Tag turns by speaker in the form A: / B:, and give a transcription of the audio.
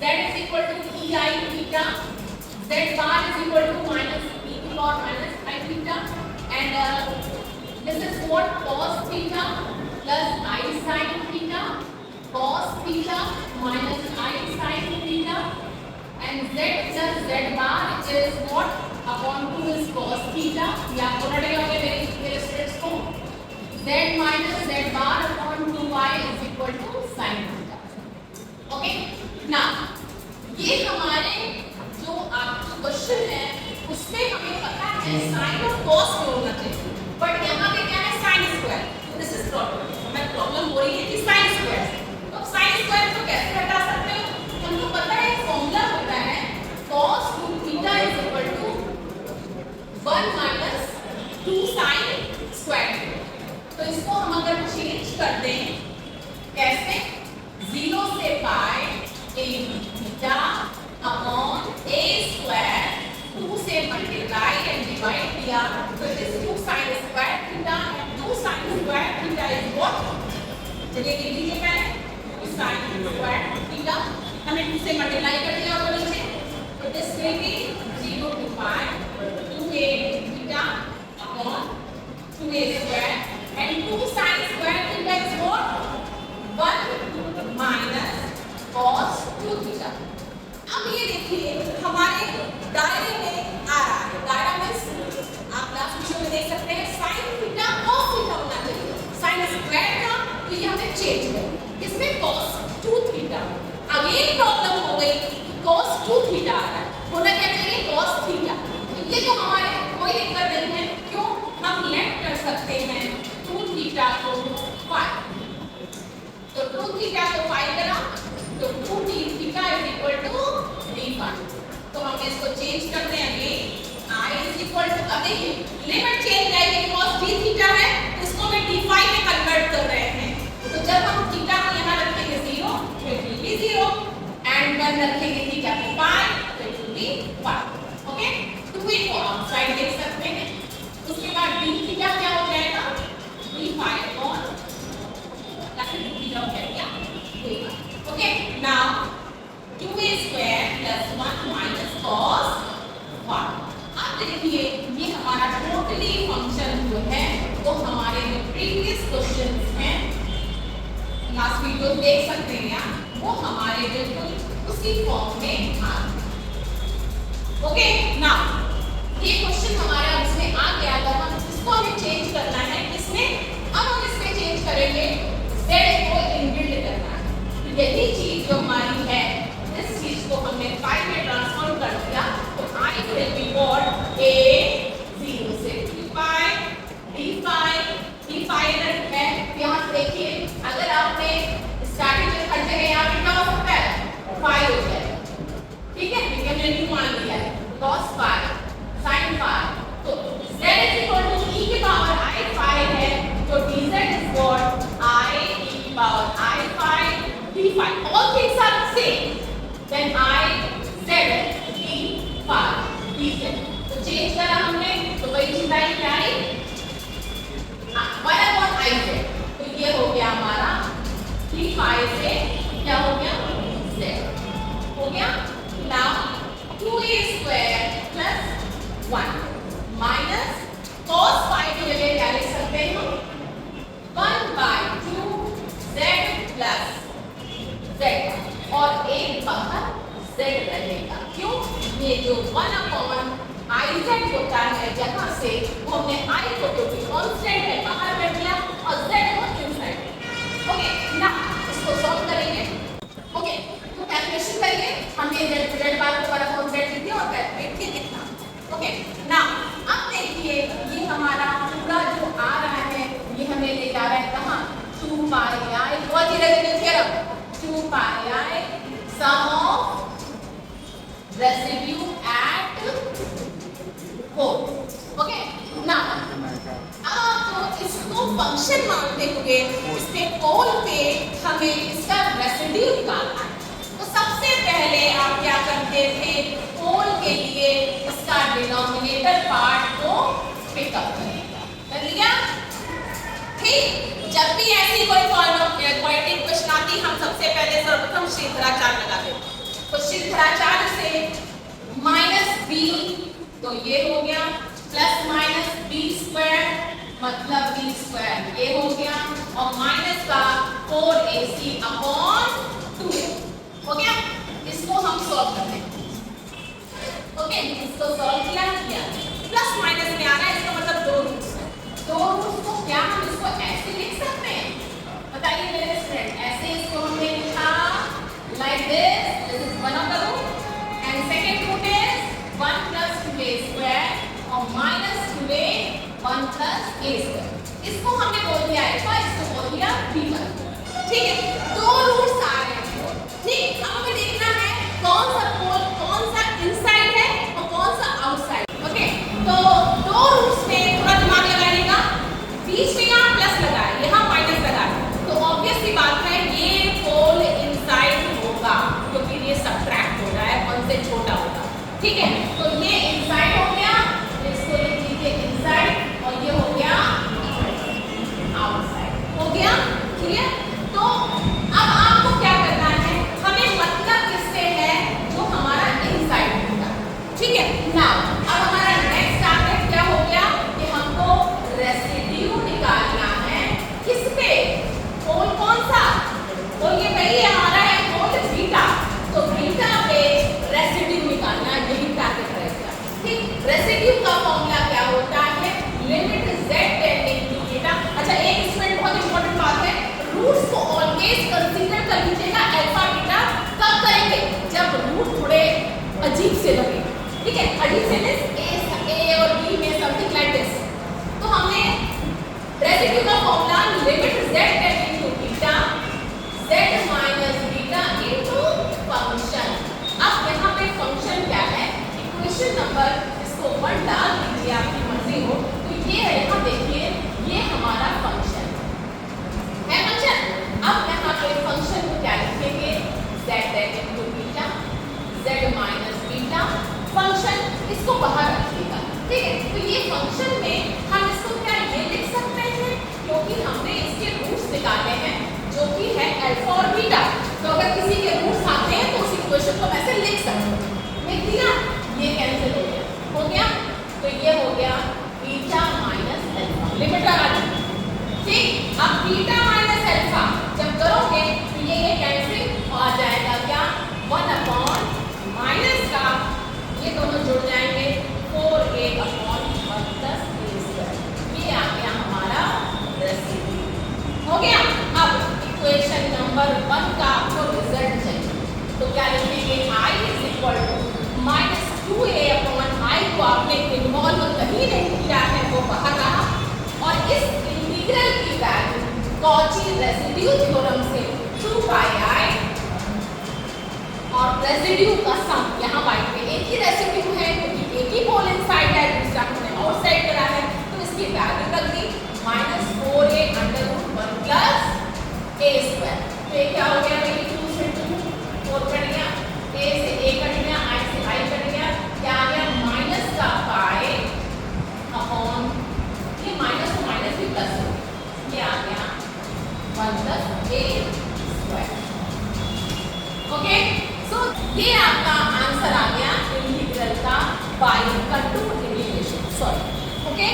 A: z is equal to ei theta, z bar is equal to minus e to power minus I theta, and this is what cos theta plus I sin theta, cos theta minus I sin theta, and z plus z bar is what upon 2 is cos theta. ये आपको रट गया होगा मेरे students को. z minus z bar upon 2y is equal to sin theta. Okay? Now ये हमारे जो आपका क्वेश्चन है उसमें हमें पता है sin और cos में होना चाहिए, बट यहाँ पे क्या है sin square. This is problem. हमें प्रॉब्लम हो रही है कि sin स्क्वायर. तो sin स्क्वायर को कैसे हटा सकते हो? हमको पता है फॉर्मूला होता है cos 2 theta is equal to 1 minus 2 sin square. तो इसको हम अगर चेंज कर दें कैसे, 0 से पाई a theta upon a square 2 से मल्टीप्लाई एंड डिवाइड किया तो it is 2 sin square theta. 2 sin square theta is what, चलिए लिख लीजिए पहले 2 sin स्क्वायर थीटा. हमने 2 से मल्टीप्लाई कर दिया और नीचे तो this will be 0 to pi 2a theta upon 2a square and 2 sin square theta is what 1 minus cos 2 theta. अब ये देखिए हमारे दायरे में आ रहा है. दायरा में आप लास्ट वीडियो में देख सकते हैं sin theta cos theta होना चाहिए. sin square था तो ये हमने चेंज किया इसमें cos 2 theta. अगेन प्रॉब्लम हो गई cos 2 theta आ रहा है, होना क्या चाहिए cos theta. ये जो हमारे कोई दिक्कत नहीं है, क्यों हम लेट कर सकते हैं 2 थीटा को 5. तो 2 थीटा को 5 करा तो 2 theta is equal to d5. तो हम इसको चेंज करते हैं again i is equal to, अब देखिए लिमिट चेंज आएगी cos d थीटा है इसको मैं d5 में कन्वर्ट कर रहे हैं. तो जब हम थीटा को यहां रखेंगे 0 तो it will be 0 and when रखेंगे थीटा को 5 तो इट विल बी 5. ओके, 2 को आउटसाइड देख सकते हैं. उसके बाद d थीटा क्या हो जाएगा d5 upon ऐसे d थीटा हो जाएगा d5. Okay, now 2a square plus 1 minus cos 1. अब देखिए ये हमारा टोटली फंक्शन जो है वो हमारे जो प्रीवियस क्वेश्चंस हैं लास्ट वीडियो देख सकते हैं आप, वो हमारे बिल्कुल उसी फॉर्म में आ गए. ओके, नाउ ये क्वेश्चन हमारा इसमें आ गया. अगर हम इसको हमें चेंज करना है किसमें, अब हम इसमें चेंज करेंगे z को इनबिल्ट करना है. तो यही चीज जो हमारी है इस चीज को हमने पाई में ट्रांसफॉर्म कर दिया तो i will be what a 0 से 2 पाई d5 है. यहां से देखिए अगर आपने स्टार्टिंग में हर जगह यहां पे क्या हो सकता है 5 हो जाएगा. ठीक है, क्योंकि हमने न्यू मान लिया है cos 5 sin 5. तो z is equal to e की पावर i5 है तो dz is what i e की power i5 d5. all things are same then i z d5 dz. तो चेंज करा हमने तो वही चीज आई क्या आई 1 upon iz. तो ये हो गया हमारा d5 से क्या हो गया z हो गया. Now 2a square plus 1 minus cos 5 की जगह क्या लिख सकते हैं हम 1 by 2 z plus z और एक बाहर z रहेगा. क्यों, ये जो 1 upon iz होता है जहां से वो हमने i को जो कि कांस्टेंट है बाहर कर दिया और z को इनसाइड. ओके, ना इसको सॉल्व करेंगे. ओके, तो कैलकुलेशन करिए. हमने z बार को 1 upon z लिख दिया और कैलकुलेट किया कितना. ओके, ना अब देखिए ये हमारा पूरा जो आ रहा है ये हमें ले जा रहा है कहाँ 2 पाई i. बहुत ही resonance theorem 2 pi i sum of residue at hole. Okay, ना अब तो इसको फंक्शन मानते हुए इसके होल पे हमें इसका रेसिड्यू निकालना है. तो सबसे पहले आप क्या करते थे होल के लिए इसका डिनोमिनेटर पार्ट को पिकअप कर लिया. ठीक, जब भी ऐसी कोई क्वाड्रेटिक क्वेश्चन आती हम सबसे पहले सर्वप्रथम श्रृंखलाचार लगाते. थोड़ा चार्ज से माइनस बी, तो ये हो गया प्लस माइनस बी स्क्वायर मतलब बी स्क्वायर ये हो गया और माइनस का 4ac अपॉन 2 हो गया। इसको हम सॉल्व करते हैं। ओके, इसको सॉल्व किया प्लस माइनस में आ रहा है, इसका मतलब दो रूट्स है। दो रूट्स को क्या हम इसको ऐसे लिख सकते हैं? बताइए मेरे स्टूडेंट, ऐसे इसको हमने लिखा like this is one of the root and second root is 1 plus 2a square और minus 2a 1 plus a square। इसको हमने बोल दिया अल्फा, इसको बोल दिया बीटा। ठीक है, दो रूट्स आ रहे हैं। ठीक, अब हमें देखना है कौन सा पोल कौन सा इनसाइड है और कौन सा आउटसाइड। ओके, तो दो रूट्स में थोड़ा दिमाग लगाइएगा। बीच में यहाँ प्लस लगा है, यहाँ माइनस लगा है, तो ऑब्वियस सी बात है ये पोल इनसाइड होगा क्योंकि ये सबट्रैक्ट हो रहा है 1 से छोटा होगा। ठीक है, तो ये इनसाइड हो गया, इसको लिख लीजिए इनसाइड और ये हो गया आउटसाइड। हो गया क्लियर? तो अब आपको क्या करना है, हमें मतलब किससे है जो हमारा इनसाइड होगा। ठीक है, नाउ अब हमारा नेक्स्ट टारगेट क्या हो गया कि हमको रेसिड्यू निकालना है। किस पे? पोल कौन सा? तो ये पहले हमारा है पोल बीटा, तो बीटा पे रेसिड्यू निकालना है, यही टारगेट रहेगा। ठीक, रेसिड्यू का फॉर्मूला क्या होता है? Limit z tending to beta. अच्छा, एक इसमें बहुत इंपॉर्टेंट बात है, रूट्स को ऑलवेज कंसीडर कर लीजिएगा अल्फा बीटा। कब करेंगे? जब रूट थोड़े अजीब से लगे। ठीक है, अजीब से मींस a और b में समथिंग लाइक दिस। तो हमने रेसिड्यू का formula limit z tending to beta z minus beta into function. अब यहाँ पे फंक्शन क्या है? इक्वेशन नंबर इसको 1 डाल दीजिए, आपकी मर्जी हो। तो ये है, यहाँ देखिए ये हमारा फंक्शन है फंक्शन। अब यहाँ पे फंक्शन को क्या लिखेंगे? z tending to beta z minus beta function, इसको बाहर रखिएगा। ठीक है, तो ये फंक्शन में हम इसको क्या ये लिख सकते हैं क्योंकि हमने इसके रूट्स निकाले हैं जो कि है अल्फा और बीटा। तो अगर किसी के रूट्स आते हैं तो उस इक्वेशन को वैसे लिख सकते हैं। लिख दिया, ये कैंसिल हो गया। हो गया, तो ये हो गया बीटा माइनस अल्फा। लिमिट लगा दी। ठीक, अब बीटा माइनस अल्फा जब करोगे तो ये कैंसिल आ जाएगा क्या? 1 अपॉन माइनस का ये दोनों जुड़ जाएंगे 4a upon 1 plus a square. ये आ गया हमारा रेसिड्यू। हो गया। अब इक्वेशन नंबर 1 का आपको रिजल्ट चाहिए, तो क्या लिखेंगे? i is equal to minus 2a upon i को आपने इन्वॉल्व कहीं नहीं किया है, वो बाहर रहा और इस इंटीग्रल की वैल्यू कॉची रेसिड्यू थ्योरम से 2 पाई i और रेसिड्यू का सम यहाँ y पे एक ही रेसिड्यू है क्योंकि एक ही पोल इनसाइड है, दूसरा हमने आउटसाइड करा है, तो इसकी वैल्यू रख दी minus 4a under root 1 plus a square. तो ये क्या हो गया भाई? 2 से 2 4 कट गया, a से a कट गया, i से i कट गया, क्या आ गया? माइनस का पाई अपॉन ये माइनस को माइनस भी प्लस हो गया, ये आ गया 1 plus a square. Okay, so ये आपका आंसर आ गया इंटीग्रल का by contour integration. Sorry, okay.